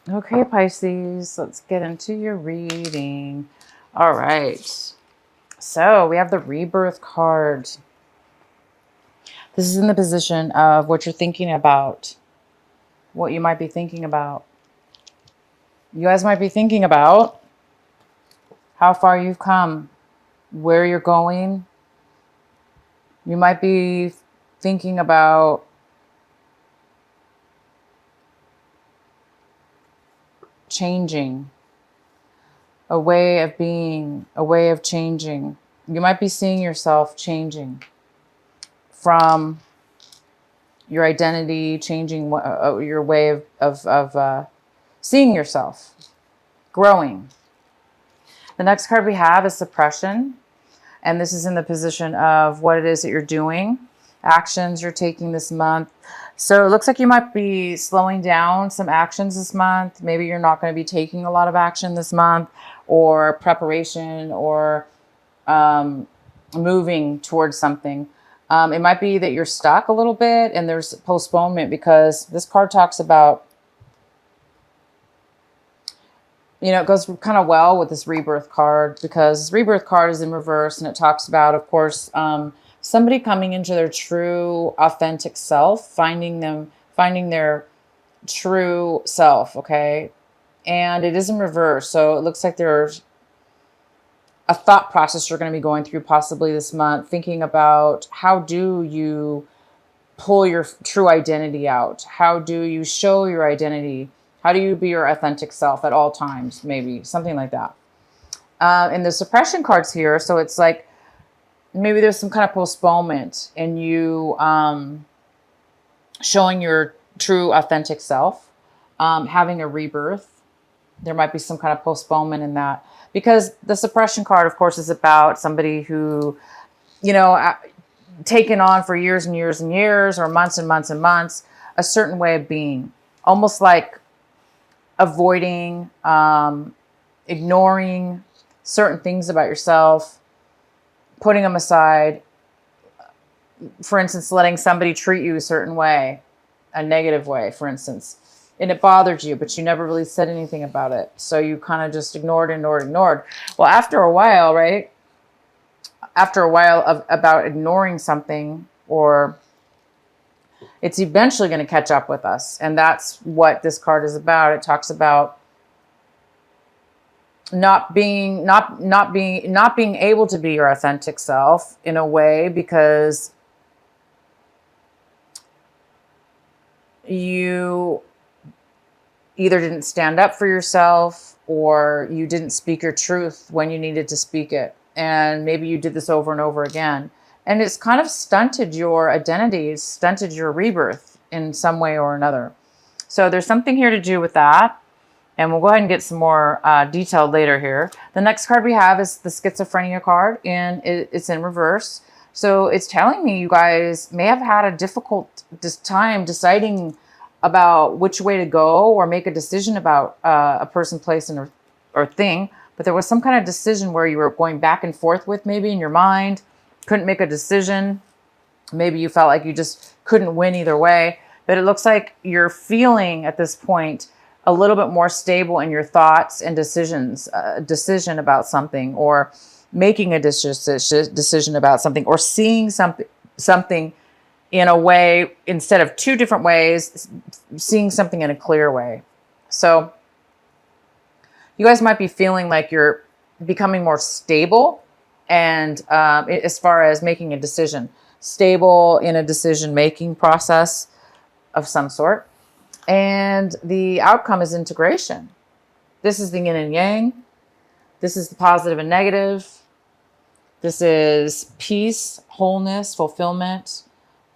Okay, Pisces, let's get into your reading. All right. So we have the rebirth card. This is in the position of what you're thinking about, what you might be thinking about. You guys might be thinking about how far you've come, where you're going. You might be thinking about changing, a way of being, a way of changing. You might be seeing yourself changing from your identity, changing your way of seeing yourself, growing. The next card we have is suppression. And this is in the position of what it is that you're doing, actions you're taking this month. So it looks like you might be slowing down some actions this month. Maybe you're not going to be taking a lot of action this month, or preparation, or moving towards something. It might be that you're stuck a little bit and there's postponement, because this card talks about, it goes kind of well with this rebirth card, because this rebirth card is in reverse, and it talks about, of course, somebody coming into their true, authentic self, finding their true self, okay? And it is in reverse, so it looks like there's a thought process you're going to be going through possibly this month, thinking about how do you pull your true identity out? How do you show your identity? How do you be your authentic self at all times? Maybe something like that. And the suppression cards here, so it's like maybe there's some kind of postponement in you showing your true authentic self, having a rebirth. There might be some kind of postponement in that, because the suppression card, of course, is about somebody who, taken on for years and years and years, or months and months and months, a certain way of being, almost like avoiding, ignoring certain things about yourself, putting them aside. For instance, letting somebody treat you a certain way, a negative way, for instance, and it bothered you, but you never really said anything about it. So you kind of just ignored. Well, after a while, right? After a while about ignoring something, or it's eventually going to catch up with us. And that's what this card is about. It talks about not being able to be your authentic self in a way, because you either didn't stand up for yourself, or you didn't speak your truth when you needed to speak it. And maybe you did this over and over again. And it's kind of stunted your identity, stunted your rebirth in some way or another. So there's something here to do with that. And we'll go ahead and get some more detailed later here. The next card we have is the schizophrenia card, and it's in reverse. So it's telling me you guys may have had a difficult time deciding about which way to go, or make a decision about a person, place, or thing. But there was some kind of decision where you were going back and forth with, maybe in your mind, couldn't make a decision. Maybe you felt like you just couldn't win either way. But it looks like you're feeling at this point a little bit more stable in your thoughts and decisions, decision about something, or making a decision about something, or seeing something in a way, instead of two different ways, seeing something in a clear way. So you guys might be feeling like you're becoming more stable, and as far as making a decision, stable in a decision-making process of some sort. And the outcome is integration. This is the yin and yang. This is the positive and negative. This is peace, wholeness, fulfillment,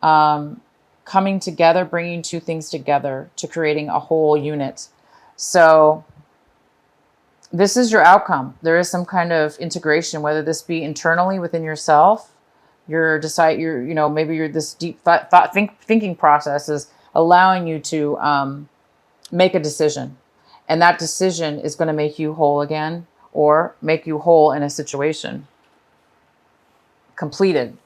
coming together, bringing two things together to creating a whole unit. So this is your outcome. There is some kind of integration, whether this be internally within yourself, maybe this deep thinking process is allowing you to make a decision. And that decision is going to make you whole again, or make you whole in a situation. Completion.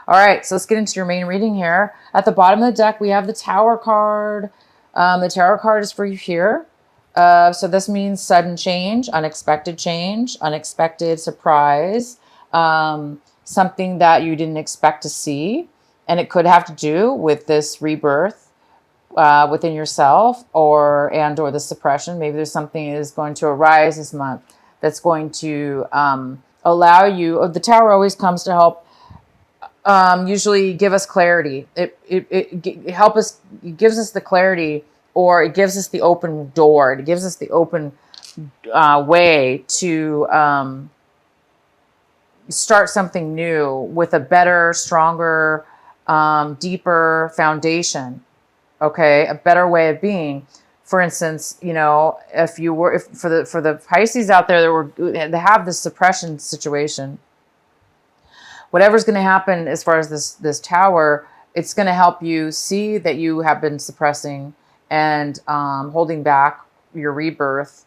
All right, so let's get into your main reading here. At the bottom of the deck, we have the Tower card. The tarot card is for you here. So this means sudden change, unexpected surprise, something that you didn't expect to see. And it could have to do with this rebirth within yourself, or the suppression. Maybe there's something that is going to arise this month that's going to allow you. The tower always comes to help usually give us clarity. It help us. It gives us the clarity, or it gives us the open door. It gives us the open way to start something new with a better, stronger, deeper foundation. Okay, a better way of being. For instance, if for the Pisces out there that have this suppression situation, whatever's going to happen as far as this tower, it's going to help you see that you have been suppressing and holding back your rebirth,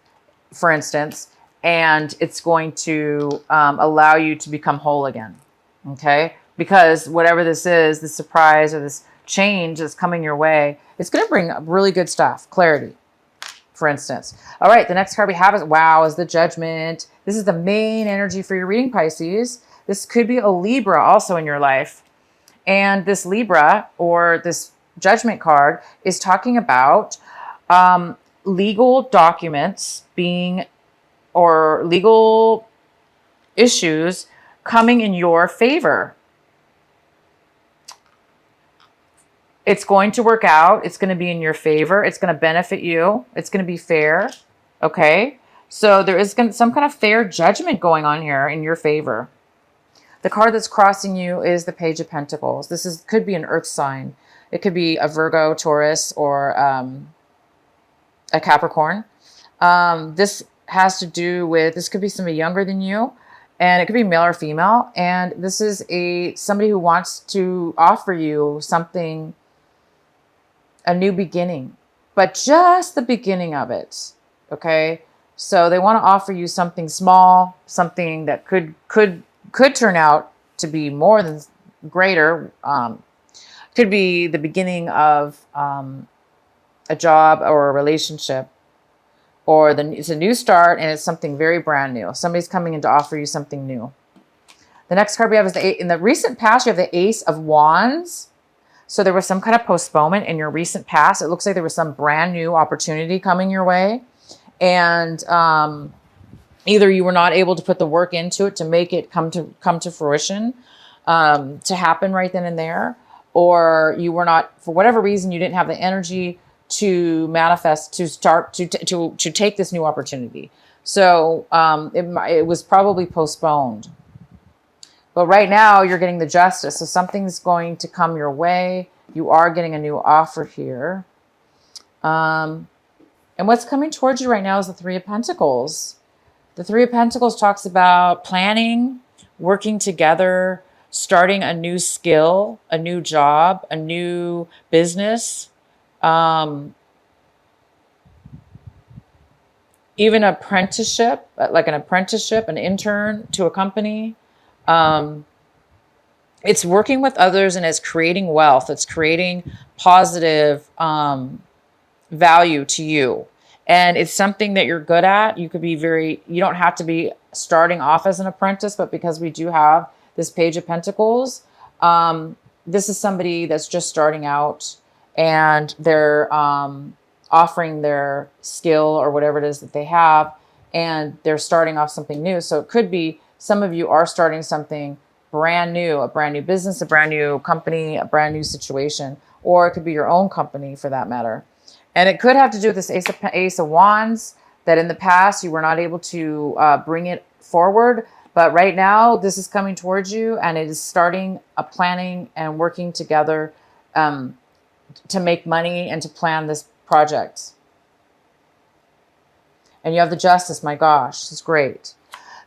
for instance, and it's going to allow you to become whole again. Okay, because whatever this is, the surprise or this change that's coming your way, it's going to bring really good stuff, clarity, for instance. All right, the next card we have is the Judgment. This is the main energy for your reading, Pisces. This could be a Libra also in your life. And this Libra, or this Judgment card, is talking about legal documents or legal issues coming in your favor. It's going to work out. It's going to be in your favor. It's going to benefit you. It's going to be fair. Okay. So there is some kind of fair judgment going on here in your favor. The card that's crossing you is the Page of Pentacles. Could be an earth sign. It could be a Virgo, Taurus, or a Capricorn. This has to do with, this could be somebody younger than you, and it could be male or female. And this is somebody who wants to offer you something, a new beginning, but just the beginning of it. Okay. So they want to offer you something small, something that could turn out to be more than greater. Could be the beginning of a job or a relationship, or it's a new start, and it's something very brand new. Somebody's coming in to offer you something new. The next card we have is in the recent past, you have the Ace of Wands. So there was some kind of postponement in your recent past. It looks like there was some brand new opportunity coming your way. And either you were not able to put the work into it to make it come to fruition, to happen right then and there, or you were not, for whatever reason, you didn't have the energy to manifest, to start to take this new opportunity. So it was probably postponed. But right now you're getting the Justice. So something's going to come your way. You are getting a new offer here. And what's coming towards you right now is the Three of Pentacles. The Three of Pentacles talks about planning, working together, starting a new skill, a new job, a new business, even apprenticeship, like an apprenticeship, an intern to a company. It's working with others, and it's creating wealth. It's creating positive value to you. And it's something that you're good at. You don't have to be starting off as an apprentice, but because we do have this Page of Pentacles, this is somebody that's just starting out, and they're offering their skill or whatever it is that they have, and they're starting off something new. So it could be some of you are starting something brand new, a brand new business, a brand new company, a brand new situation, or it could be your own company for that matter. And it could have to do with this Ace of Wands, that in the past you were not able to bring it forward. But right now this is coming towards you, and it is starting a planning and working together to make money and to plan this project. And you have the Justice. My gosh, this is great.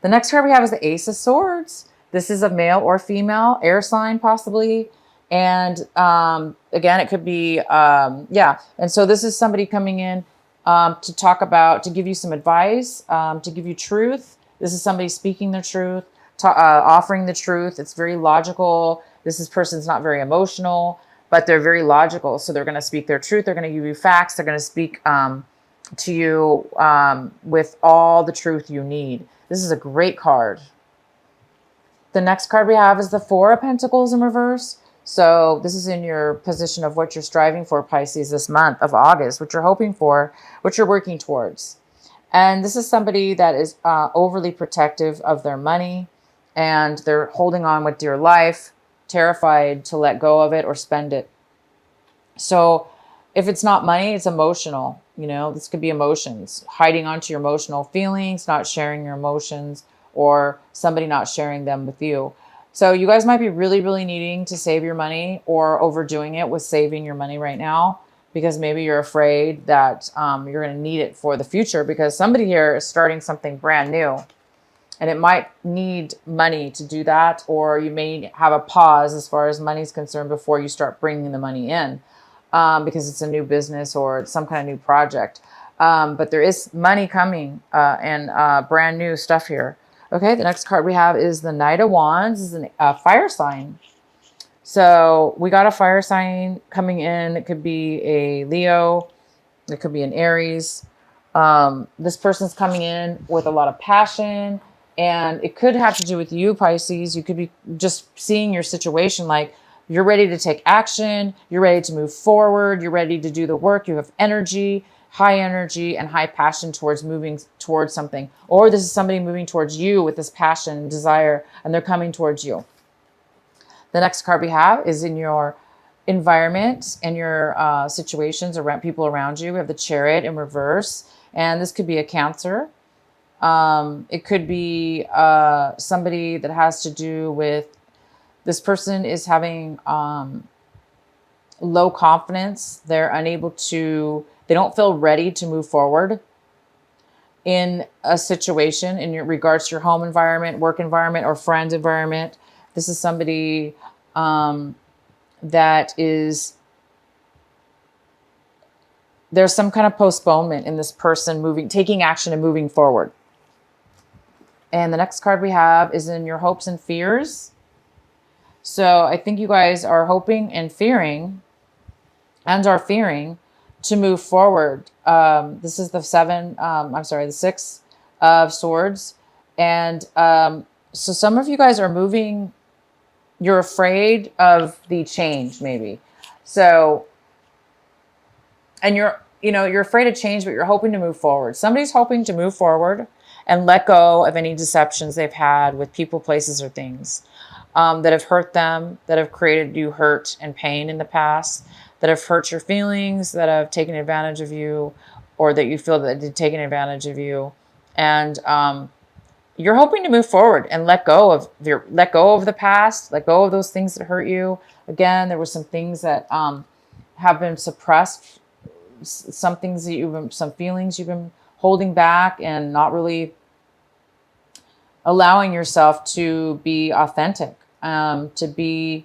The next card we have is the Ace of Swords. This is a male or female, air sign possibly. And again, it could be, yeah. And so this is somebody coming in to give you some advice, to give you truth. This is somebody speaking the truth, offering the truth. It's very logical. Person's not very emotional. but they're very logical. So they're going to speak their truth. They're going to give you facts. They're going to speak to you with all the truth you need. This is a great card. The next card we have is the Four of Pentacles in reverse. So this is in your position of what you're striving for, Pisces, this month of August, what you're hoping for, what you're working towards. And this is somebody that is overly protective of their money, and they're holding on with dear life, terrified to let go of it or spend it. So if it's not money, it's emotional. You know, this could be emotions, hiding onto your emotional feelings, not sharing your emotions, or somebody not sharing them with you. So you guys might be really, really needing to save your money or overdoing it with saving your money right now, because maybe you're afraid that you're going to need it for the future, because somebody here is starting something brand new and it might need money to do that. Or you may have a pause as far as money is concerned before you start bringing the money in because it's a new business or it's some kind of new project. But there is money coming and brand new stuff here. Okay, the next card we have is the Knight of Wands. This is a fire sign. So we got a fire sign coming in. It could be a Leo. It could be an Aries. This person's coming in with a lot of passion. And it could have to do with you, Pisces. You could be just seeing your situation like you're ready to take action. You're ready to move forward. You're ready to do the work. You have energy, high energy and high passion towards moving towards something. Or this is somebody moving towards you with this passion and desire, and they're coming towards you. The next card we have is in your environment and your situations around people around you. We have the Chariot in reverse, and this could be a Cancer. It could be somebody that has to do with this person is having low confidence. They're unable to, they don't feel ready to move forward in a situation in your regards to your home environment, work environment, or friend environment. This is somebody that is, there's some kind of postponement in this person taking action and moving forward. And the next card we have is in your hopes and fears. So I think you guys are hoping and fearing to move forward. This is the the Six of Swords. And so some of you guys are moving, you're afraid of the change maybe. So, and you're afraid of change, but you're hoping to move forward. Somebody's hoping to move forward and let go of any deceptions they've had with people, places, or things that have hurt them, that have created you hurt and pain in the past, that have hurt your feelings, that have taken advantage of you, or that you feel that they've taken advantage of you. And you're hoping to move forward and let go of the past, let go of those things that hurt you. Again, there were some things that have been suppressed, some feelings you've been holding back and not really allowing yourself to be authentic, to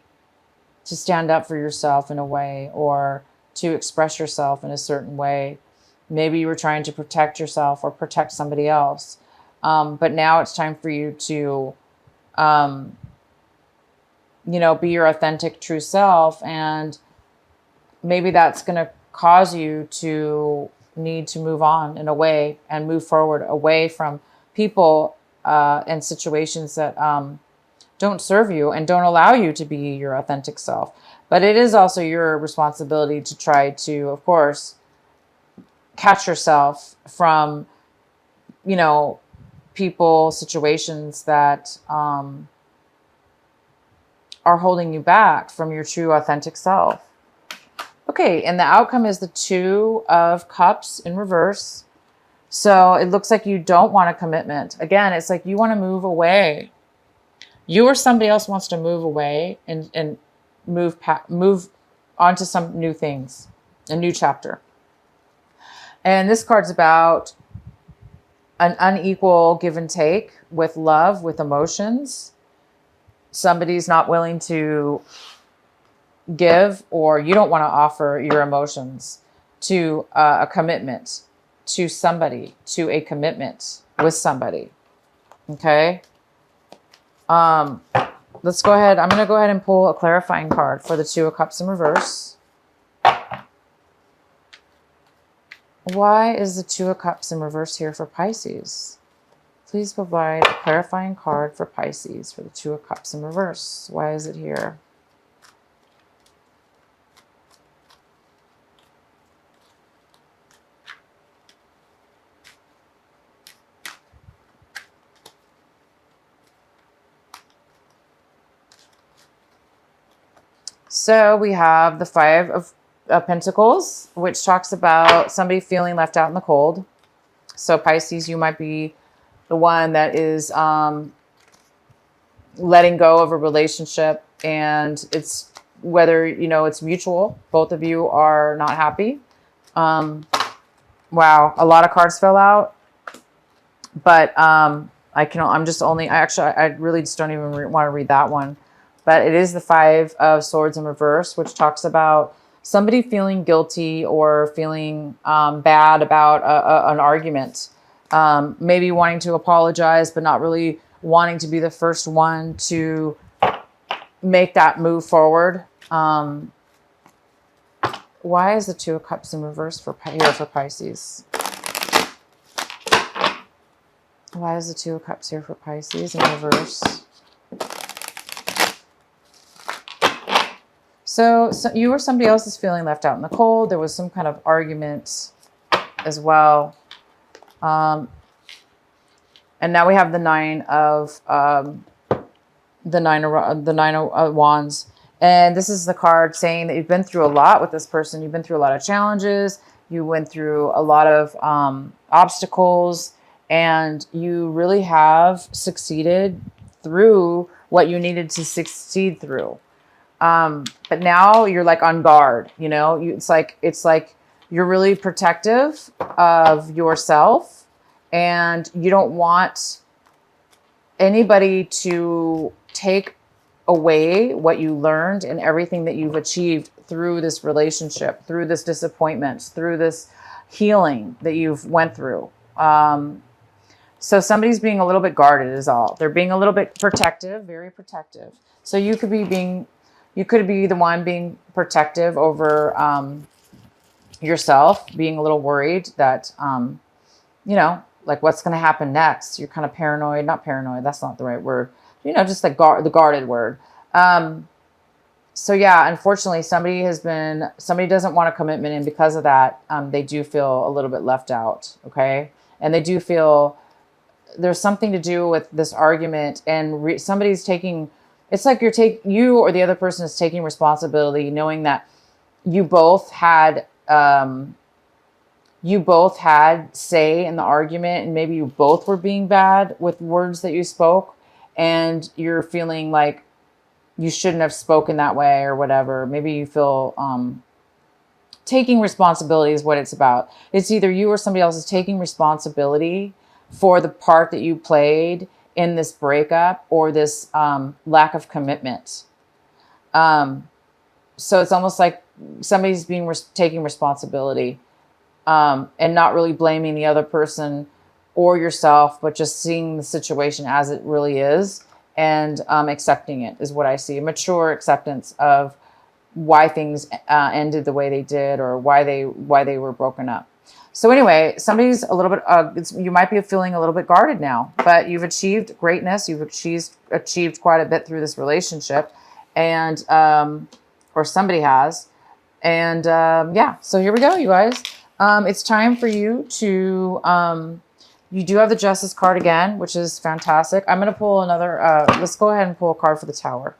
stand up for yourself in a way, or to express yourself in a certain way. Maybe you were trying to protect yourself or protect somebody else. But now it's time for you to, be your authentic, true self. And maybe that's going to cause you to need to move on in a way and move forward away from people and situations that don't serve you and don't allow you to be your authentic self. But it is also your responsibility to try to, of course, catch yourself from, people, situations that are holding you back from your true authentic self. Okay, and the outcome is the Two of Cups in reverse. So it looks like you don't want a commitment. Again, it's like you want to move away. You or somebody else wants to move away and move on to some new things, a new chapter. And this card's about an unequal give and take with love, with emotions. Somebody's not willing to give, or you don't want to offer your emotions to a commitment to somebody, to a commitment with somebody. Okay. let's go ahead. I'm going to go ahead and pull a clarifying card for the Two of Cups in reverse. Why is the Two of Cups in reverse here for Pisces? Please provide a clarifying card for Pisces for the Two of Cups in reverse. Why is it here? So we have the Five of Pentacles, which talks about somebody feeling left out in the cold. So Pisces, you might be the one that is letting go of a relationship, and it's whether, you know, it's mutual. Both of you are not happy. Wow, a lot of cards fell out, but I really just don't even want to read that one. But it is the Five of Swords in reverse, which talks about somebody feeling guilty or feeling bad about an argument. Maybe wanting to apologize, but not really wanting to be the first one to make that move forward. Why is the Two of Cups in reverse here for Pisces? Why is the Two of Cups here for Pisces in reverse? So you or somebody else is feeling left out in the cold. There was some kind of argument as well. And now we have the Nine of Wands. And this is the card saying that you've been through a lot with this person. You've been through a lot of challenges. You went through a lot of obstacles, and you really have succeeded through what you needed to succeed through. But now you're like on guard, you know, it's like you're really protective of yourself, and you don't want anybody to take away what you learned and everything that you've achieved through this relationship, through this disappointment, through this healing that you've went through. So somebody's being a little bit guarded is all. They're being a little bit protective, very protective. So you could be the one being protective over yourself, being a little worried that, you know, like what's going to happen next. You're kind of paranoid, not paranoid. That's not the right word. You know, just the guarded word. So yeah, unfortunately, somebody doesn't want a commitment. And because of that, they do feel a little bit left out. Okay. And they do feel there's something to do with this argument, and somebody's taking, it's like you or the other person is taking responsibility, knowing that you both had say in the argument, and maybe you both were being bad with words that you spoke, and you're feeling like you shouldn't have spoken that way or whatever. Maybe you feel taking responsibility is what it's about. It's either you or somebody else is taking responsibility for the part that you played in this breakup or this lack of commitment. So it's almost like somebody's taking responsibility and not really blaming the other person or yourself, but just seeing the situation as it really is and accepting it is what I see. A mature acceptance of why things ended the way they did, or why they were broken up. So anyway, somebody's a little bit, you might be feeling a little bit guarded now, but you've achieved greatness. You've achieved quite a bit through this relationship, and, or somebody has. And yeah, so here we go, you guys. It's time for you to, you do have the Justice card again, which is fantastic. I'm going to pull another, let's go ahead and pull a card for the Tower.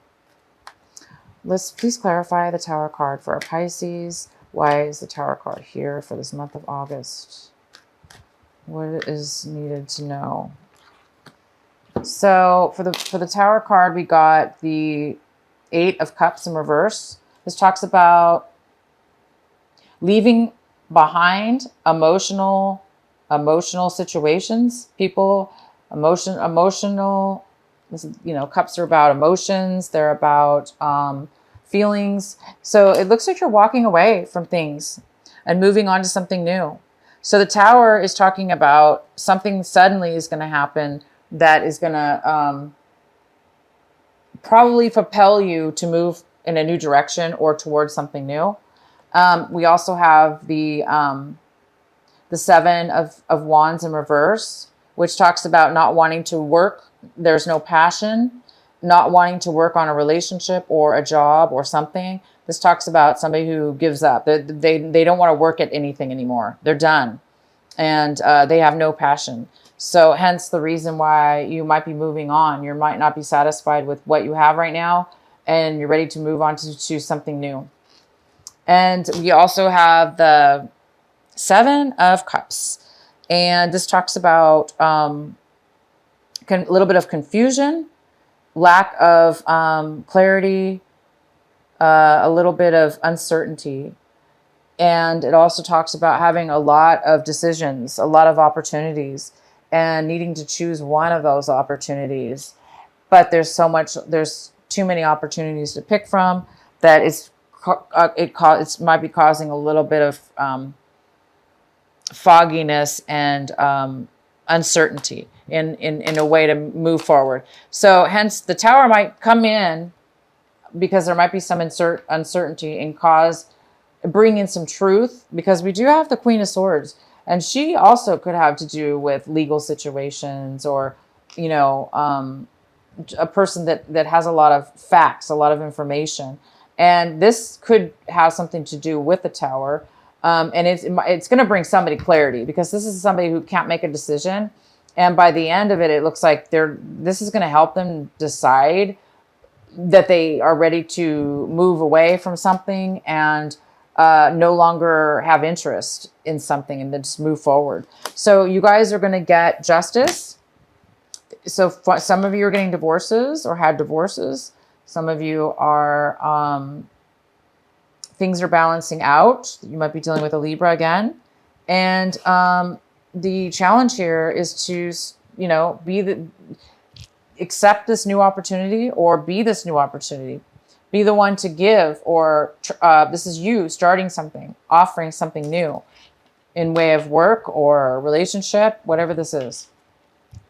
Let's please clarify the Tower card for our Pisces. Why is the Tower card here for this month of August? What is needed to know? So for the Tower card, we got the Eight of Cups in reverse. This talks about leaving behind emotional situations, people, emotional, you know, cups are about emotions. They're about feelings. So it looks like you're walking away from things and moving on to something new. So the Tower is talking about something suddenly is going to happen that is going to probably propel you to move in a new direction or towards something new. We also have the Seven of Wands in reverse, which talks about not wanting to work. There's no passion, not wanting to work on a relationship or a job or something. This talks about somebody who gives up. They don't want to work at anything anymore. They're done. And they have no passion. So hence the reason why you might be moving on. You might not be satisfied with what you have right now, and you're ready to move on to something new. And we also have the Seven of Cups. And this talks about a little bit of confusion, lack of clarity, a little bit of uncertainty. And it also talks about having a lot of decisions, a lot of opportunities, and needing to choose one of those opportunities. But there's too many opportunities to pick from that it might be causing a little bit of fogginess and uncertainty in a way to move forward. So hence the Tower might come in because there might be some uncertainty and bring in some truth, because we do have the Queen of Swords, and she also could have to do with legal situations, or a person that has a lot of facts, a lot of information, and this could have something to do with the Tower. And it's going to bring somebody clarity, because this is somebody who can't make a decision, and by the end of it, it looks like this is going to help them decide that they are ready to move away from something and no longer have interest in something, and then just move forward. So you guys are going to get justice. So some of you are getting divorces or had divorces. Some of you are, things are balancing out. You might be dealing with a Libra again. And the challenge here is to, accept this new opportunity, or be this new opportunity. Be the one to give, or this is you starting something, offering something new in way of work or relationship, whatever this is.